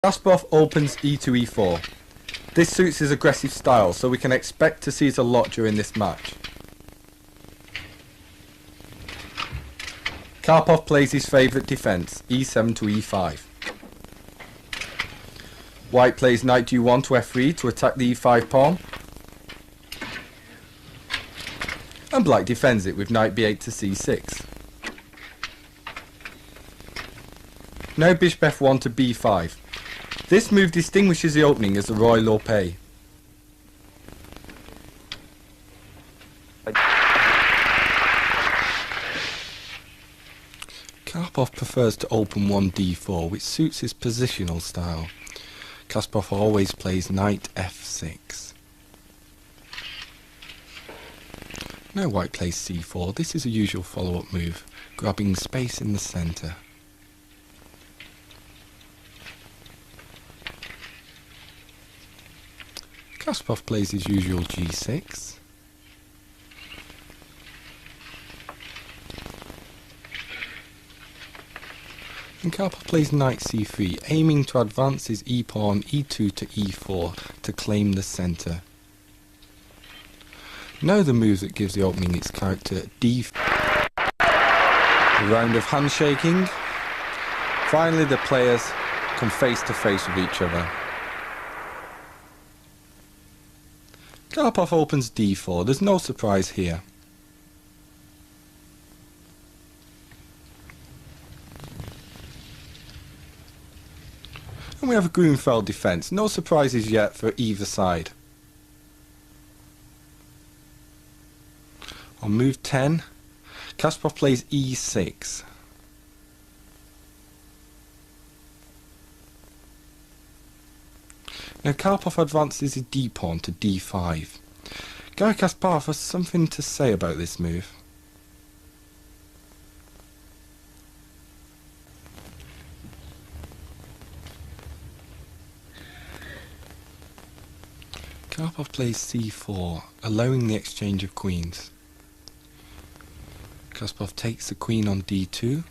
Kasparov opens e to e4. This suits his aggressive style, so we can expect to see it a lot during this match. Karpov plays his favourite defence, e7 to e5. White plays knight d1 to f3 to attack the e5 pawn. And black defends it with knight b8 to c6. Now bishop f1 to b5. This move distinguishes the opening as the royal locale. Karpov prefers to open 1 d4, which suits his positional style. Kasparov always plays knight f6. Now white plays c4. This is a usual follow-up move, grabbing space in the centre. Kasparov plays his usual g6. And Karpov plays knight c3, aiming to advance his e-pawn e2 to e4 to claim the centre. Now the move that gives the opening its character d4. A round of handshaking. Finally the players come face to face with each other. Karpov opens d4, there's no surprise here. And we have a Grunfeld defence, no surprises yet for either side. On move 10, Kasparov plays e6. Now Karpov advances his d-pawn to d5. Garry Kasparov has something to say about this move. Karpov plays c4, allowing the exchange of queens. Kasparov takes the queen on d2.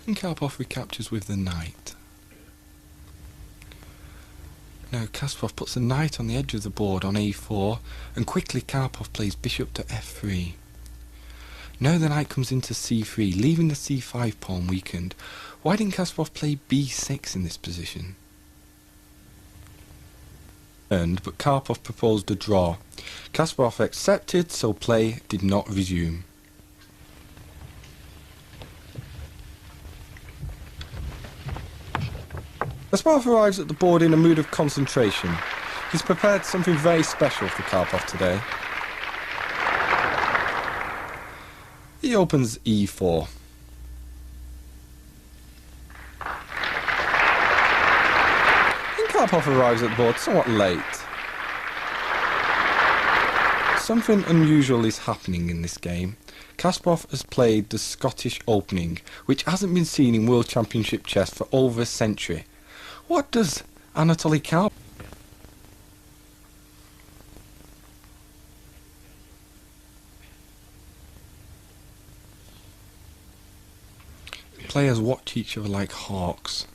And Karpov recaptures with the knight. Now Kasparov puts the knight on the edge of the board on a4, and quickly Karpov plays bishop to f3. Now the knight comes into c3, leaving the c5 pawn weakened. Why didn't Kasparov play b6 in this position? But Karpov proposed a draw. Kasparov accepted, so play did not resume. Kasparov arrives at the board in a mood of concentration. He's prepared something very special for Karpov today. He opens e4. And Karpov arrives at the board somewhat late. Something unusual is happening in this game. Kasparov has played the Scottish opening, which hasn't been seen in World Championship chess for over a century. What does Anatoly Karpov? Players watch each other like hawks.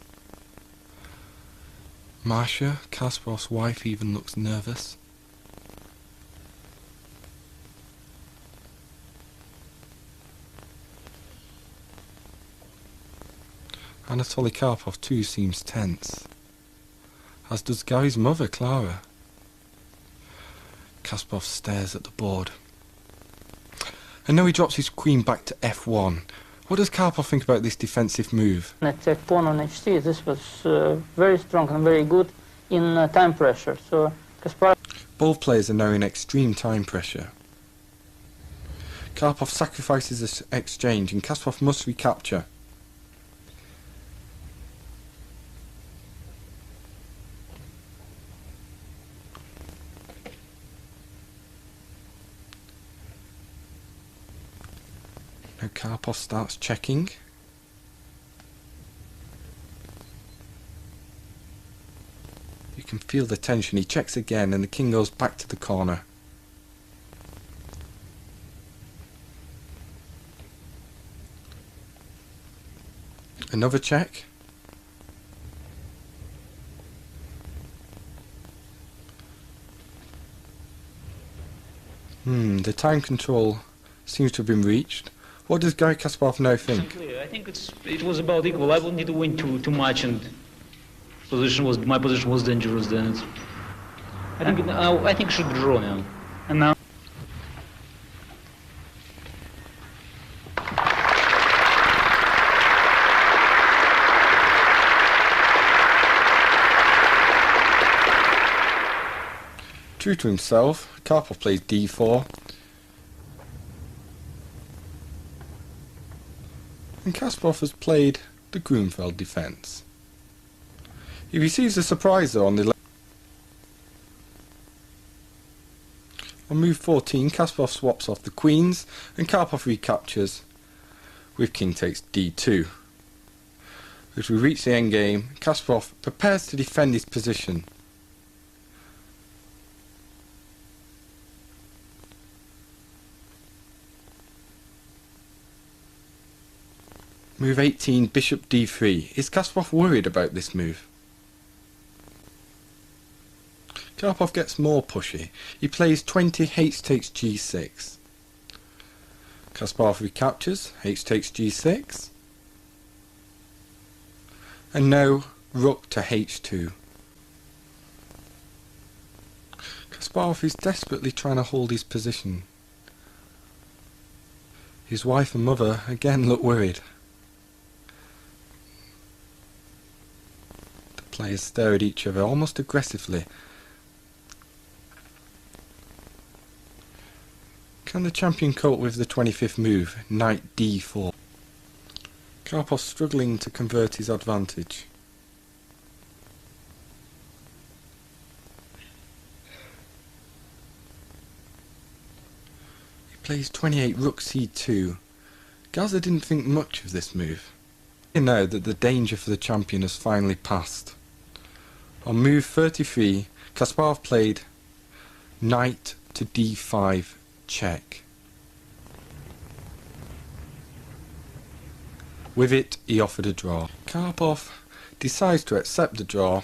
Marcia, Kasparov's wife, even looks nervous. Anatoly Karpov too seems tense, as does Garry's mother, Clara. Kasparov stares at the board. And now he drops his queen back to f1. What does Karpov think about this defensive move? Attack pawn on h3, this was very strong and very good in time pressure. So Kasparov... Both players are now in extreme time pressure. Karpov sacrifices this exchange and Kasparov must recapture. Now Karpov starts checking. You can feel the tension. He checks again and the king goes back to the corner. Another check. The time control seems to have been reached. What does Garry Kasparov now think? I think it was about equal. I wouldn't need to win too much, and my position was dangerous then. I think it should draw now. And now. True to himself, Karpov plays d4. And Kasparov has played the Grunfeld defence. He receives a surpriser on the left. On move 14, Kasparov swaps off the queens and Karpov recaptures with king takes d2. As we reach the endgame, Kasparov prepares to defend his position. Move 18, bishop d3. Is Kasparov worried about this move? Karpov gets more pushy. He plays 20, h takes g6. Kasparov recaptures, h takes g6. And now rook to h2. Kasparov is desperately trying to hold his position. His wife and mother again look worried. Players stare at each other almost aggressively. Can the champion cope with the 25th move, knight d4? Karpov struggling to convert his advantage. He plays 28, rook c2. Gaza didn't think much of this move. You know that the danger for the champion has finally passed. On move 33, Kasparov played knight to d5 check. With it, he offered a draw. Karpov decides to accept the draw.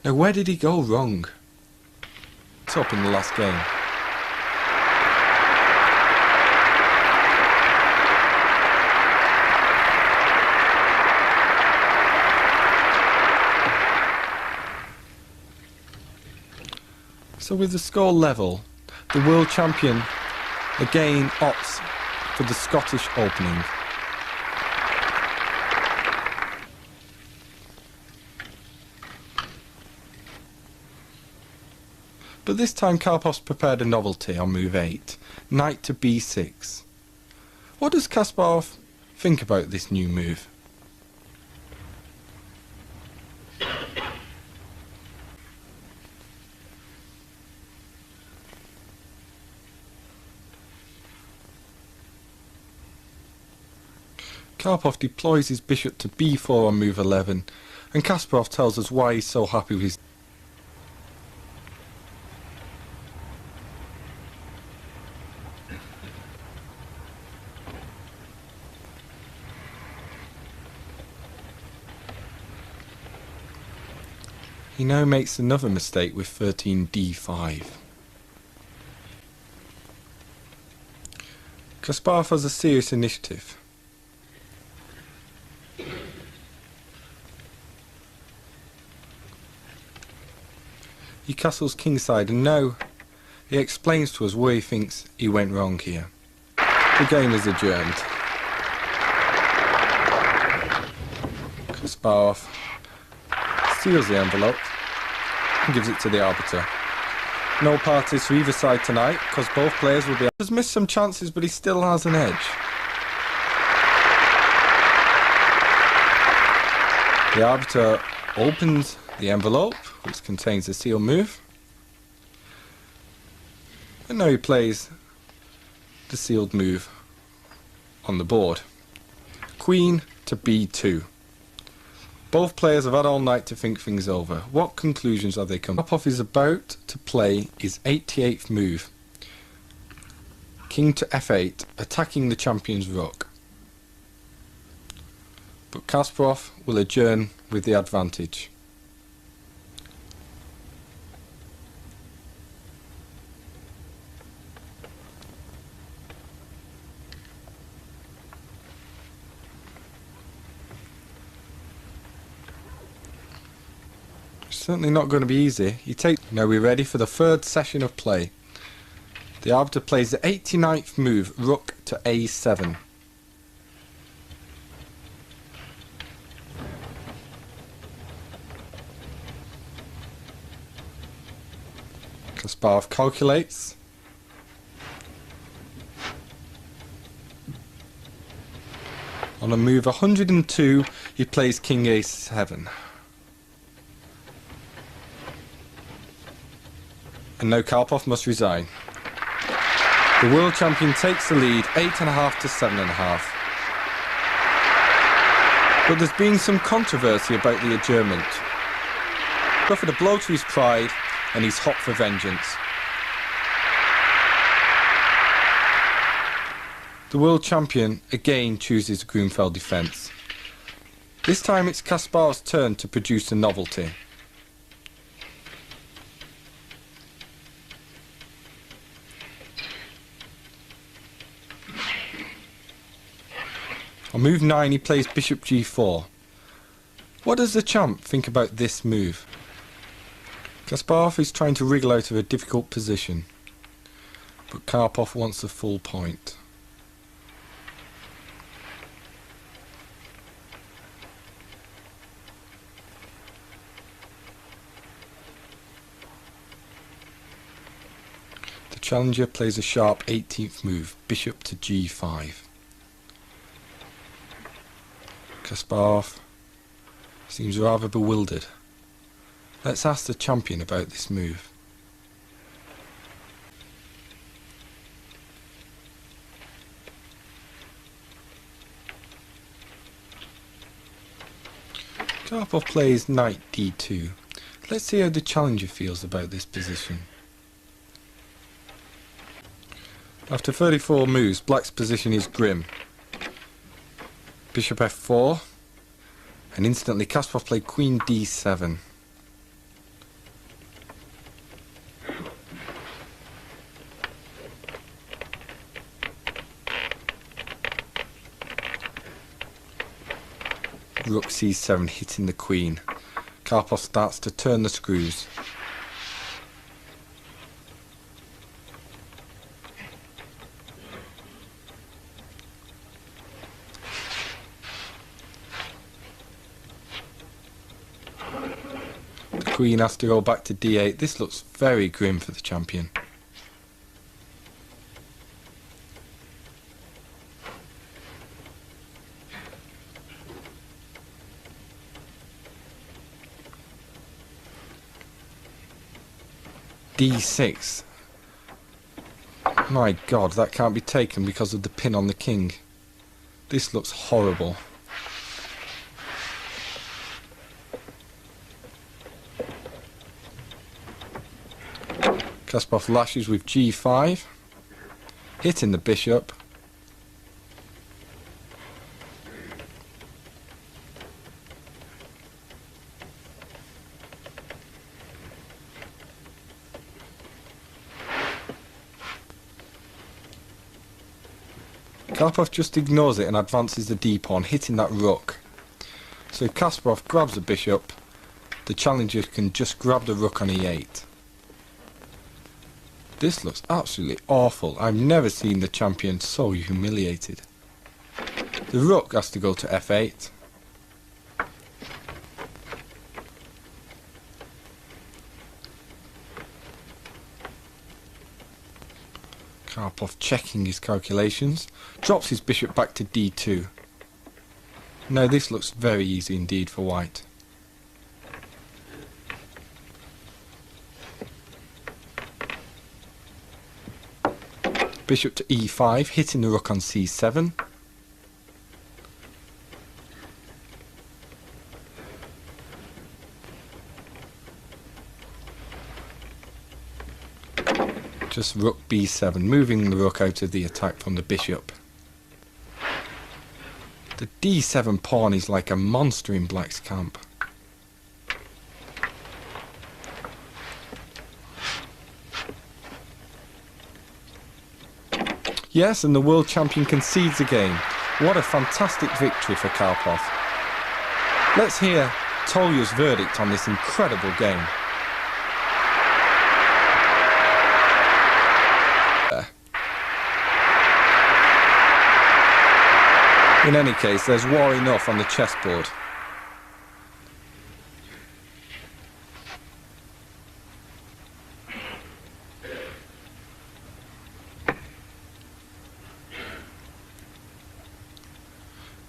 Now, where did he go wrong? It's up in the last game. So with the score level, the world champion again opts for the Scottish opening. But this time Karpov's prepared a novelty on move 8, knight to b6. What does Kasparov think about this new move? Karpov deploys his bishop to b4 on move 11, and Kasparov tells us why he's so happy with his... He now makes another mistake with 13 d5. Kasparov has a serious initiative. He castles kingside, and now he explains to us where he thinks he went wrong here. The game is adjourned. Kasparov seals the envelope and gives it to the arbiter. No parties for either side tonight, because both players will be... He's missed some chances, but he still has an edge. The arbiter opens the envelope, which contains the seal move, and now he plays the sealed move on the board. Queen to b2. Both players have had all night to think things over. What conclusions are they coming? Karpov is about to play his 88th move. King to f8, attacking the champion's rook. but Kasparov will adjourn with the advantage. Certainly not going to be easy. Now we're ready for the third session of play. The arbiter plays the 89th move, rook to a7. Kasparov calculates. On a move 102, he plays king a7. And now Karpov must resign. The world champion takes the lead, 8.5 to 7.5. But there's been some controversy about the adjournment. Suffered a blow to his pride, and he's hot for vengeance. The world champion again chooses Grunfeld defence. This time it's Kasparov's turn to produce a novelty. On move 9 he plays bishop g4. What does the champ think about this move? Kasparov is trying to wriggle out of a difficult position, but Karpov wants the full point. The challenger plays a sharp 18th move, bishop to g5. Kasparov seems rather bewildered. Let's ask the champion about this move. Karpov plays knight d2. Let's see how the challenger feels about this position. After 34 moves, black's position is grim. Bishop f4, and instantly Kasparov played queen d7. Rook c7 hitting the queen. Karpov starts to turn the screws. Queen has to go back to d8. This looks very grim for the champion. d6. My God, that can't be taken because of the pin on the king. This looks horrible. Kasparov lashes with g5, hitting the bishop. Karpov just ignores it and advances the d-pawn, hitting that rook. So if Kasparov grabs the bishop, the challenger can just grab the rook on e8. This looks absolutely awful. I've never seen the champion so humiliated. The rook has to go to f8. Karpov checking his calculations, drops his bishop back to d2. Now this looks very easy indeed for white. Bishop to e5, hitting the rook on c7. Just rook b7, moving the rook out of the attack from the bishop. The d7 pawn is like a monster in black's camp. Yes, and the world champion concedes again. What a fantastic victory for Karpov. Let's hear Tolya's verdict on this incredible game. In any case, there's war enough on the chessboard.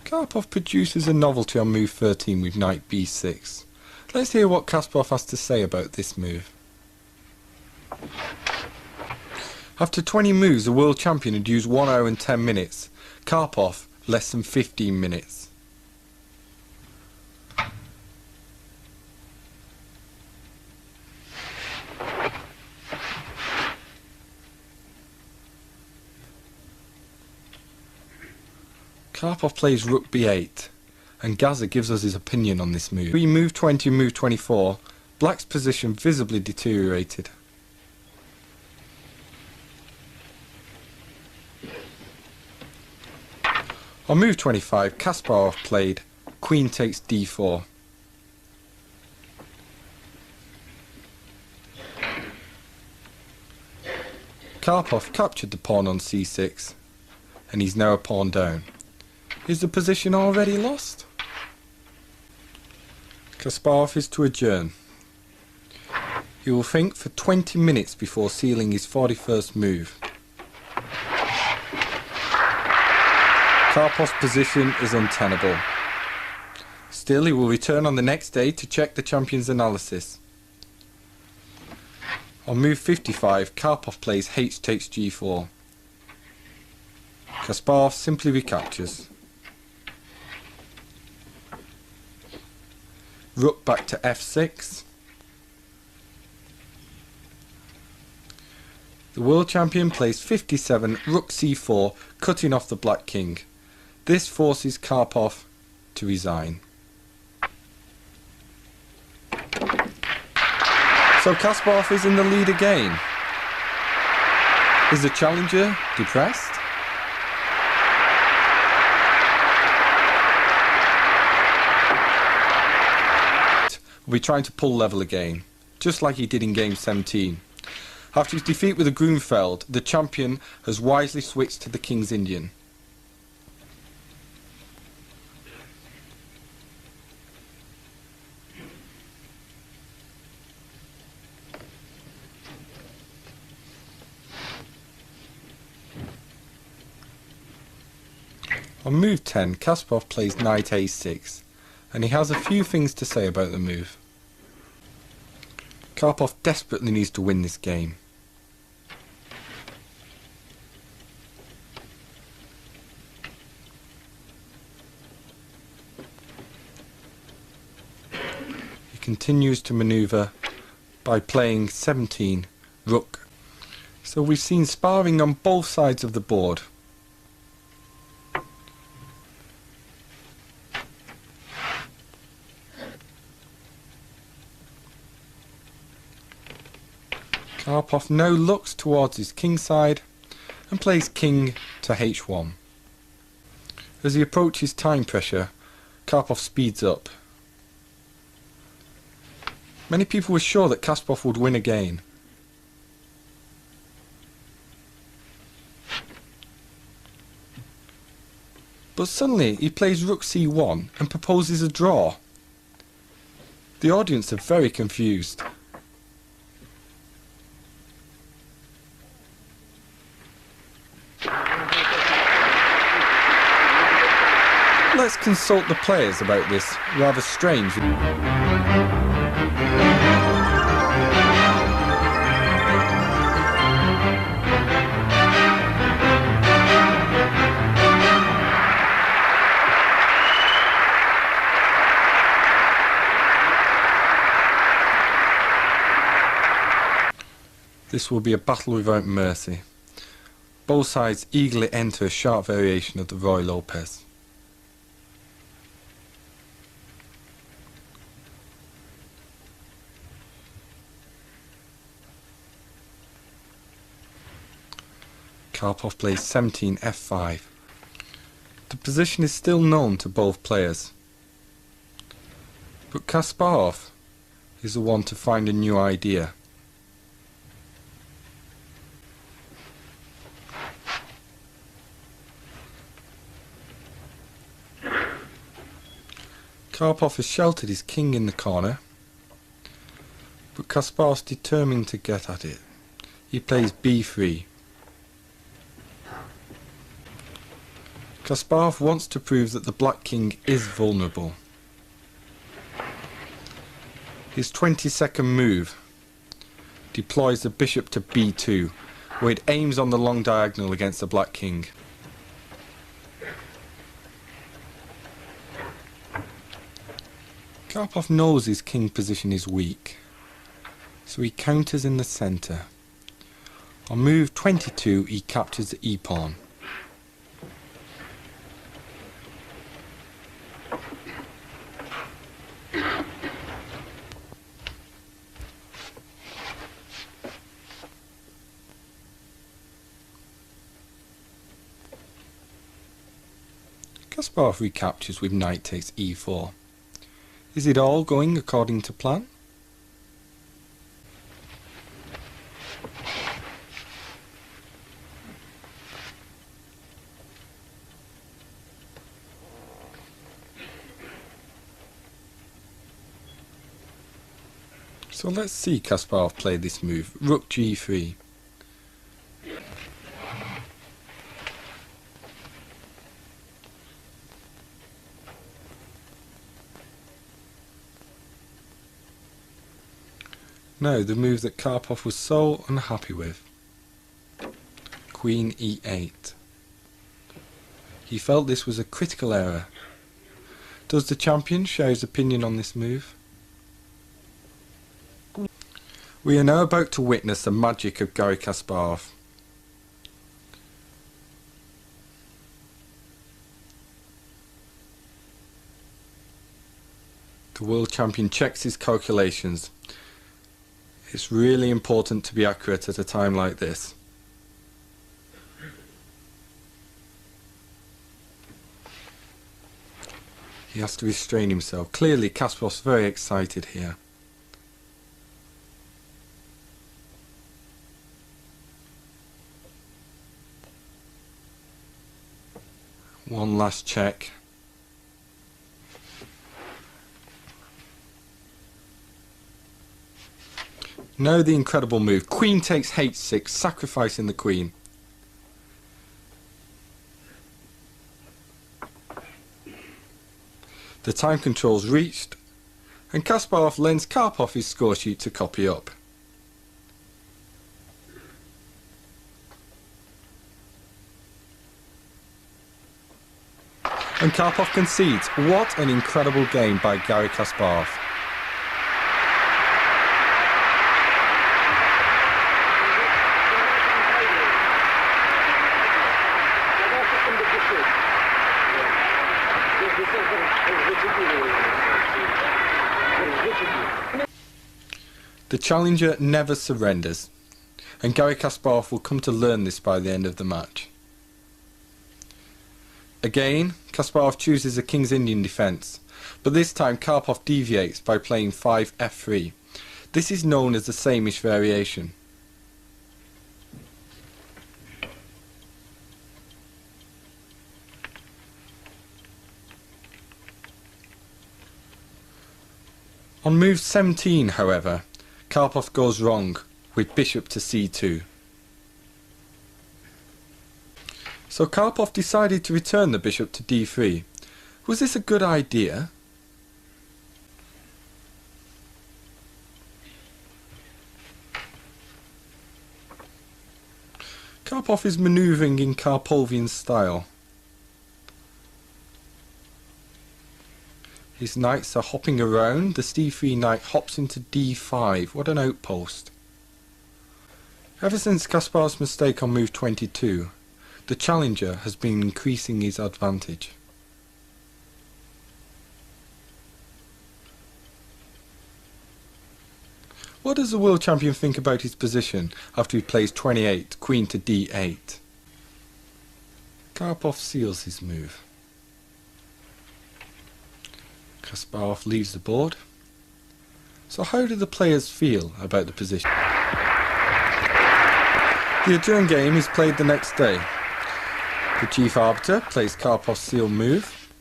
Karpov produces a novelty on move 13 with knight b6. Let's hear what Kasparov has to say about this move. After 20 moves, the world champion had used 1 hour and 10 minutes. Karpov, less than 15 minutes. Karpov plays rook b8, and Gaza gives us his opinion on this move. Move 20 and move 24, black's position visibly deteriorated. On move 25, Kasparov played queen takes d4. Karpov captured the pawn on c6, and he's now a pawn down. Is the position already lost? Kasparov is to adjourn. He will think for 20 minutes before sealing his 41st move. Karpov's position is untenable. Still, he will return on the next day to check the champion's analysis. On move 55, Karpov plays h takes g4. Kasparov simply recaptures. Rook back to f6. The world champion plays 57, rook c4, cutting off the black king. This forces Karpov to resign. So Kasparov is in the lead again. Is the challenger depressed? Will be trying to pull level again, just like he did in game 17. After his defeat with the Grunfeld, the champion has wisely switched to the King's Indian. On move 10, Kasparov plays knight a6, and he has a few things to say about the move. Karpov desperately needs to win this game. He continues to manoeuvre by playing 17 rook. So we've seen sparring on both sides of the board. Karpov now looks towards his king side and plays king to h1. As he approaches time pressure, Karpov speeds up. Many people were sure that Kasparov would win again. But suddenly he plays rook c1 and proposes a draw. The audience are very confused. Let's consult the players about this rather strange. This will be a battle without mercy. Both sides eagerly enter a sharp variation of the Roy Lopez. Karpov plays 17 f5. The position is still known to both players. But Kasparov is the one to find a new idea. Karpov has sheltered his king in the corner, but Kasparov's determined to get at it. He plays b3. Kasparov wants to prove that the black king is vulnerable. His 22nd move deploys the bishop to b2, where it aims on the long diagonal against the black king. Karpov knows his king position is weak, so he counters in the centre. On move 22 he captures the e-pawn. Kasparov recaptures with knight takes e4. Is it all going according to plan? So let's see Kasparov play this move. Rook g3. Now the move that Karpov was so unhappy with. Queen e8. He felt this was a critical error. Does the champion share his opinion on this move? We are now about to witness the magic of Garry Kasparov. The world champion checks his calculations. It's really important to be accurate at a time like this. He has to restrain himself. Clearly Kasparov's very excited here. One last check. Now the incredible move. Queen takes h6, sacrificing the queen. The time control's reached, and Kasparov lends Karpov his score sheet to copy up. And Karpov concedes. What an incredible game by Garry Kasparov. The challenger never surrenders, and Garry Kasparov will come to learn this by the end of the match. Again, Kasparov chooses a King's Indian defence, but this time Karpov deviates by playing 5 f3. This is known as the Samish variation. On move 17, however, Karpov goes wrong with bishop to c2. So Karpov decided to return the bishop to d3. Was this a good idea? Karpov is manoeuvring in Karpovian style. His knights are hopping around. The c3 knight hops into d5. What an outpost. Ever since Kasparov's mistake on move 22, the challenger has been increasing his advantage. What does the world champion think about his position after he plays 28, queen to d8? Karpov seals his move. Kasparov leaves the board. So how do the players feel about the position? The adjourn game is played the next day. The chief arbiter plays Karpov's seal move.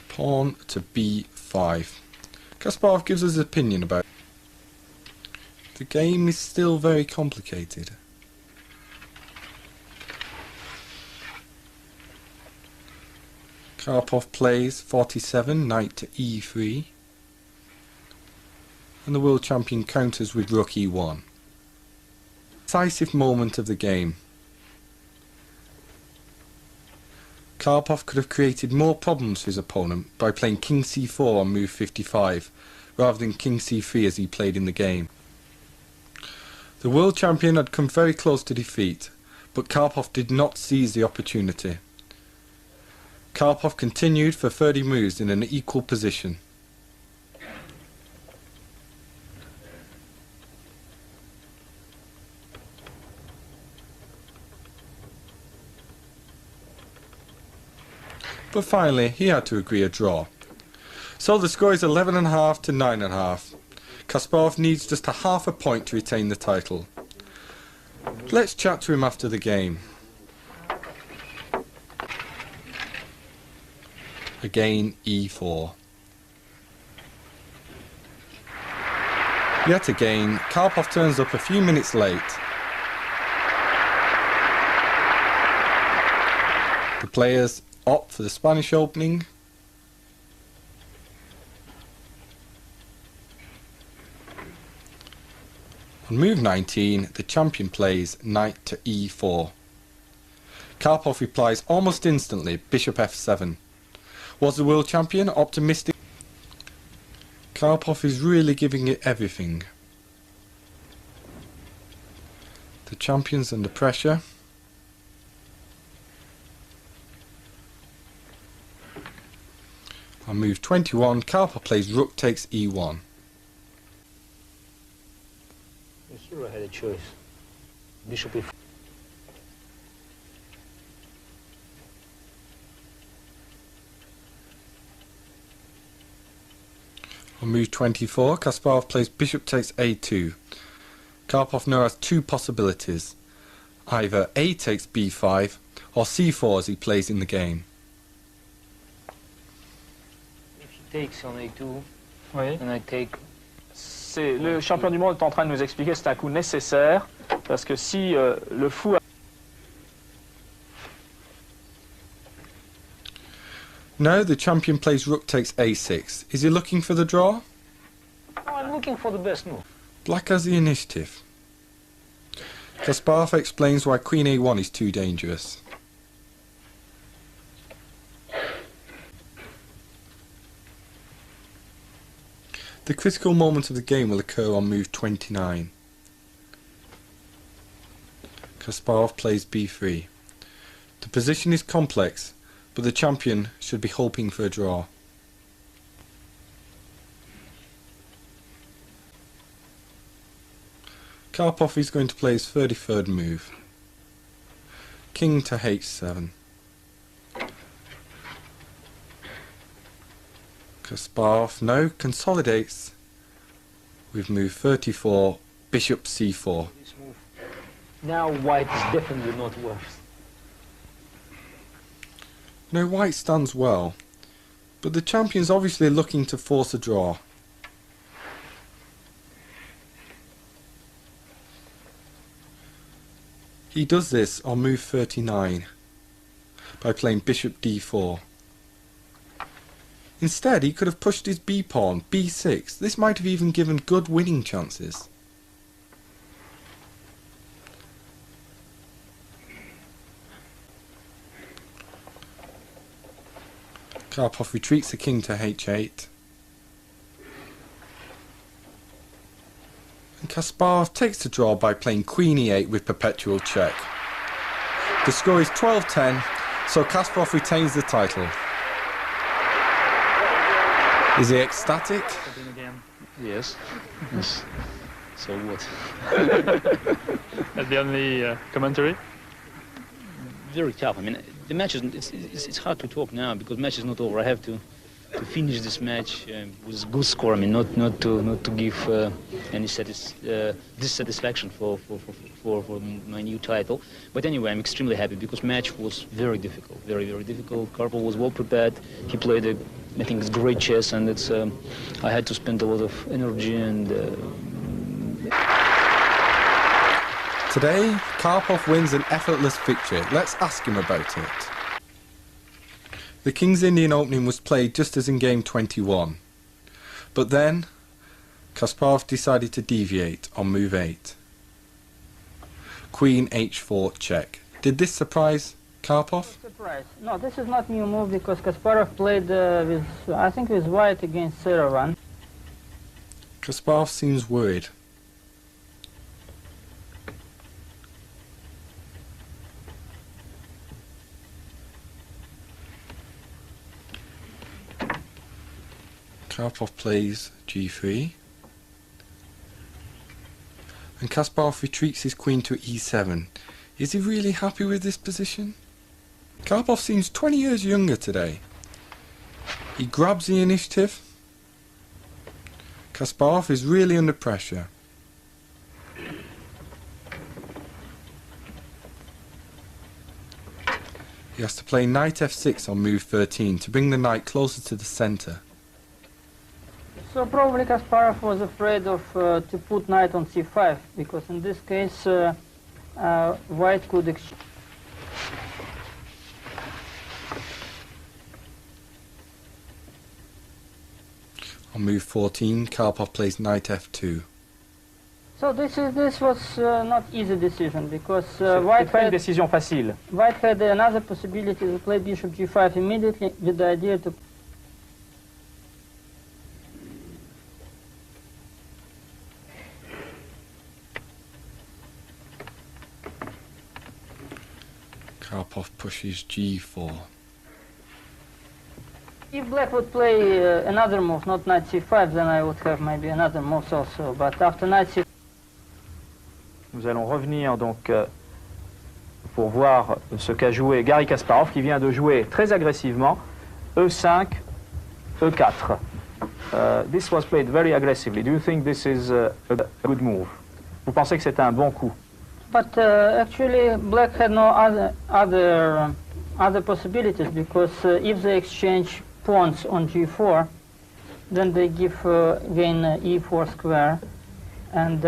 Pawn to b5. Kasparov gives us his opinion about it. The game is still very complicated. Karpov plays 47, knight to e3. And the world champion counters with rook e1. Decisive moment of the game. Karpov could have created more problems for his opponent by playing king c4 on move 55, rather than king c3 as he played in the game. The world champion had come very close to defeat, but Karpov did not seize the opportunity. Karpov continued for 30 moves in an equal position. But finally, he had to agree a draw. So the score is 11.5 to 9.5. Kasparov needs just a half a point to retain the title. Let's chat to him after the game. Again, e4. Yet again, Karpov turns up a few minutes late. The players opt for the Spanish opening. On move 19, the champion plays knight to e4. Karpov replies almost instantly, bishop f7. Was the world champion optimistic? Karpov is really giving it everything. The champion's under pressure. On move 21, Karpov plays rook takes e1. Here I had a choice. Bishop e4. On move 24, Kasparov plays bishop takes a2. Karpov now has two possibilities. Either a takes b5 or c4 as he plays in the game. If he takes on a2, Oui. and I take... Le champion du monde est en train de nous expliquer que c'est un coup nécessaire, parce que si le fou... Now the champion plays rook takes a6. Is he looking for the draw? Oh, I'm looking for the best move. Black has the initiative. Kasparov explains why queen a1 is too dangerous. The critical moment of the game will occur on move 29. Kasparov plays b3. The position is complex, but the champion should be hoping for a draw. Karpov is going to play his 33rd move. King to h7. Kasparov now consolidates with move 34, bishop c4. This move. Now white is definitely not worse. Now white stands well, but the champion's obviously looking to force a draw. He does this on move 39 by playing bishop d4. Instead, he could have pushed his b-pawn, b6. This might have even given good winning chances. Karpov retreats the king to h8. And Kasparov takes the draw by playing queen e8 with perpetual check. The score is 12-10, so Kasparov retains the title. Is he ecstatic? Yes. So what? That's the only commentary. Very tough. I mean, the match is it's hard to talk now because the match is not over. I have to finish this match with a good score. I mean, not to give any dissatisfaction for my new title. But anyway, I'm extremely happy because match was very difficult, very difficult. Karpov was well prepared. He played I think it's great chess, and it's I had to spend a lot of energy and. Today, Karpov wins an effortless victory. Let's ask him about it. The King's Indian opening was played just as in game 21. But then, Kasparov decided to deviate on move 8. Queen h4 check. Did this surprise Karpov? Surprise. No, this is not new move because Kasparov played with, I think, with white against Serovan. Kasparov seems worried. Karpov plays g3, and Kasparov retreats his queen to e7. Is he really happy with this position? Karpov seems 20 years younger today. He grabs the initiative. Kasparov is really under pressure. He has to play knight f6 on move 13 to bring the knight closer to the centre. So probably Kasparov was afraid of to put knight on c5 because in this case white could exchange. On move 14, Karpov plays knight f2. So this was not easy decision because White pas une décision facile. White had another possibility to play bishop g5 immediately with the idea to. Karpov pushes g4. If black would play another move, not knight c5, then I would have maybe another move also. But after knight c5. Nous allons revenir donc pour voir ce qu'a joué Garry Kasparov, qui vient de jouer très agressivement e5, e4. This was played very aggressively. Do you think this is a good move? Vous pensez que c'est un bon coup? But actually, black had no other possibilities because if they exchange pawns on g4, then they give again e4 square, and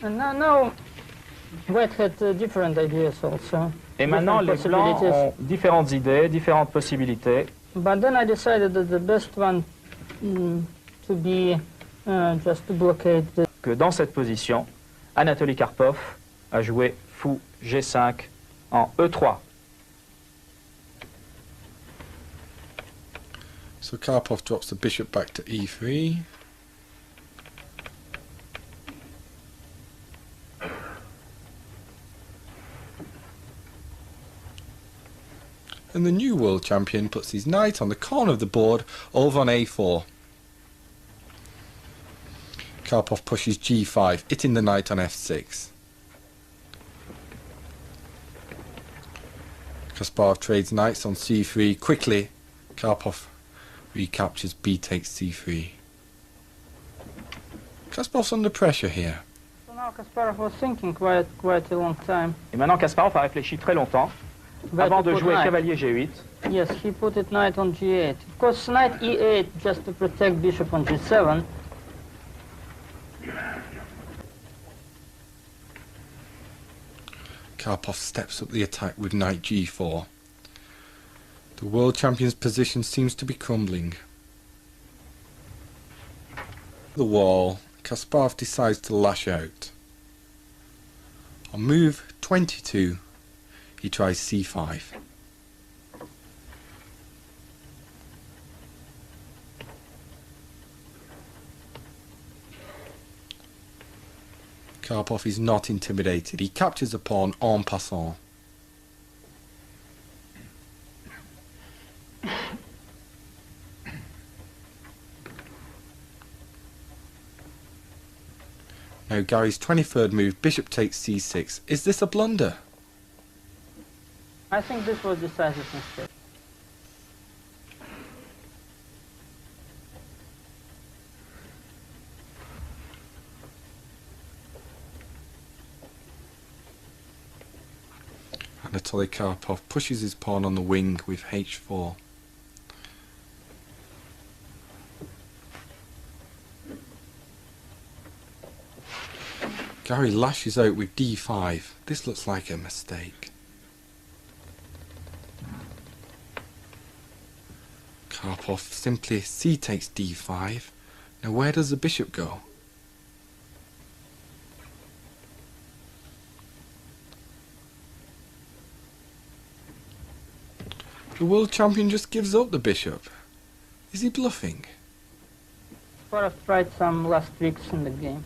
now white had different ideas also. Et maintenant, les blancs ont différentes idées, différentes possibilités. But then I decided that the best one to be just to blockade the. Que dans cette position, Anatoly Karpov a joué fou g5 en e3. So Karpov drops the bishop back to e3. And the new world champion puts his knight on the corner of the board over on a4. Karpov pushes g5, hitting the knight on f6. Kasparov trades knights on c3. Quickly, Karpov recaptures b takes c3. Kasparov's under pressure here. So now Kasparov was thinking quite a long time. Et maintenant Kasparov a réfléchi très longtemps avant de jouer cavalier g8. Yes, he put it knight on g8. Of course, knight e8 just to protect bishop on g7. Karpov steps up the attack with knight g4. The world champion's position seems to be crumbling. The wall, Kasparov decides to lash out. On move 22, he tries c5. Karpov is not intimidated. He captures a pawn en passant. now Garry's 23rd move, bishop takes c6. Is this a blunder? I think this was decisive mistake. Anatoly Karpov pushes his pawn on the wing with h4. Garry lashes out with d5. This looks like a mistake. Karpov simply c takes d5. Now where does the bishop go? The world champion just gives up the bishop. Is he bluffing? Kasparov tried some last tricks in the game.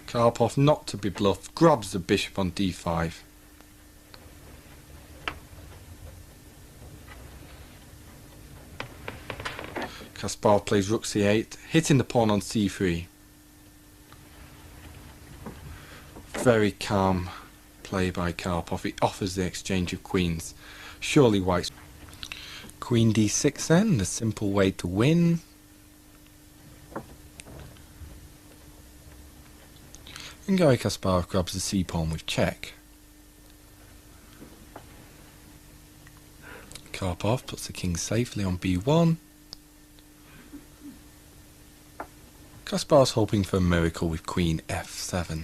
Karpov, not to be bluffed, grabs the bishop on d5. Kasparov plays rook c8, hitting the pawn on c3. Very calm play by Karpov. He offers the exchange of queens. Surely white's queen d6 then, the simple way to win. And Garry Kasparov grabs the c-pawn with check. Karpov puts the king safely on b1. Kasparov's hoping for a miracle with queen f7.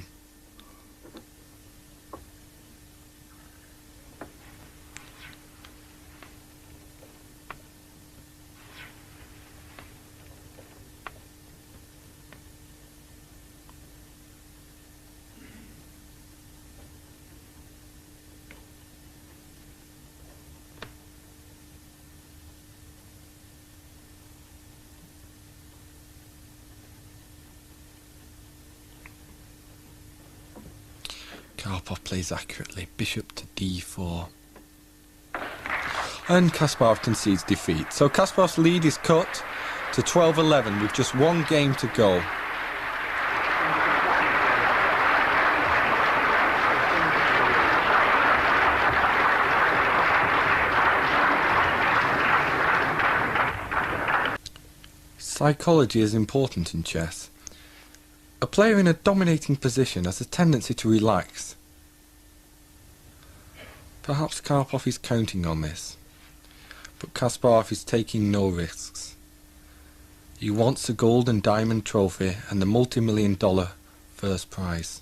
Karpov plays accurately, bishop to d4. And Kasparov concedes defeat. So Kasparov's lead is cut to 12-11 with just one game to go. Psychology is important in chess. A player in a dominating position has a tendency to relax. Perhaps Karpov is counting on this, but Kasparov is taking no risks. He wants the gold and diamond trophy and the multi-million-dollar first prize.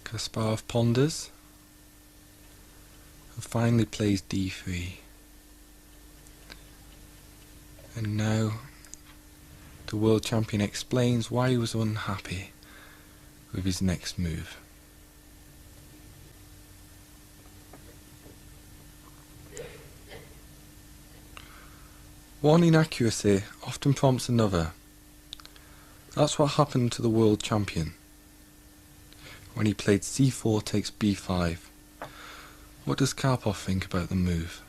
Kasparov ponders and finally plays d3. And now the world champion explains why he was unhappy with his next move. One inaccuracy often prompts another. That's what happened to the world champion when he played c4 takes b5. What does Karpov think about the move?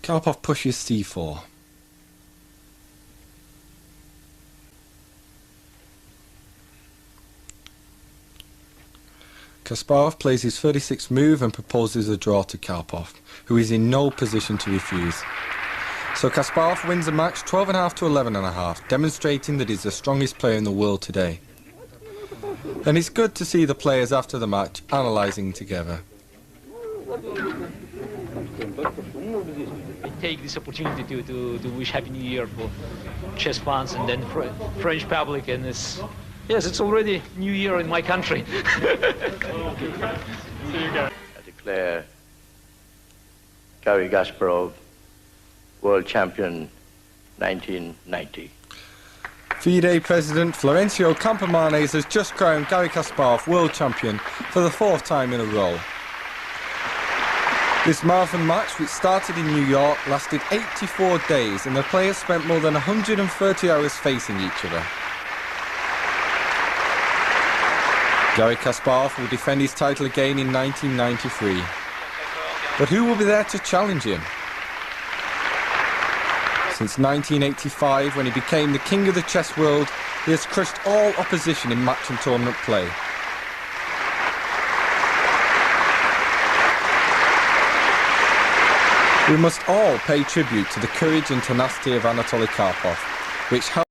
Karpov pushes c4. Kasparov plays his 36th move and proposes a draw to Karpov, who is in no position to refuse. So Kasparov wins the match 12.5 to 11.5, demonstrating that he's the strongest player in the world today. And it's good to see the players after the match analysing together. I take this opportunity to wish Happy New Year for chess fans and then French public, and yes, it's already New Year in my country. See you guys. I declare Garry Kasparov world champion 1990. FIDE President Florencio Campomanes has just crowned Garry Kasparov world champion for the 4th time in a row. This marathon match, which started in New York, lasted 84 days and the players spent more than 130 hours facing each other. Garry Kasparov will defend his title again in 1993. But who will be there to challenge him? Since 1985, when he became the king of the chess world, he has crushed all opposition in match and tournament play. We must all pay tribute to the courage and tenacity of Anatoly Karpov, which helped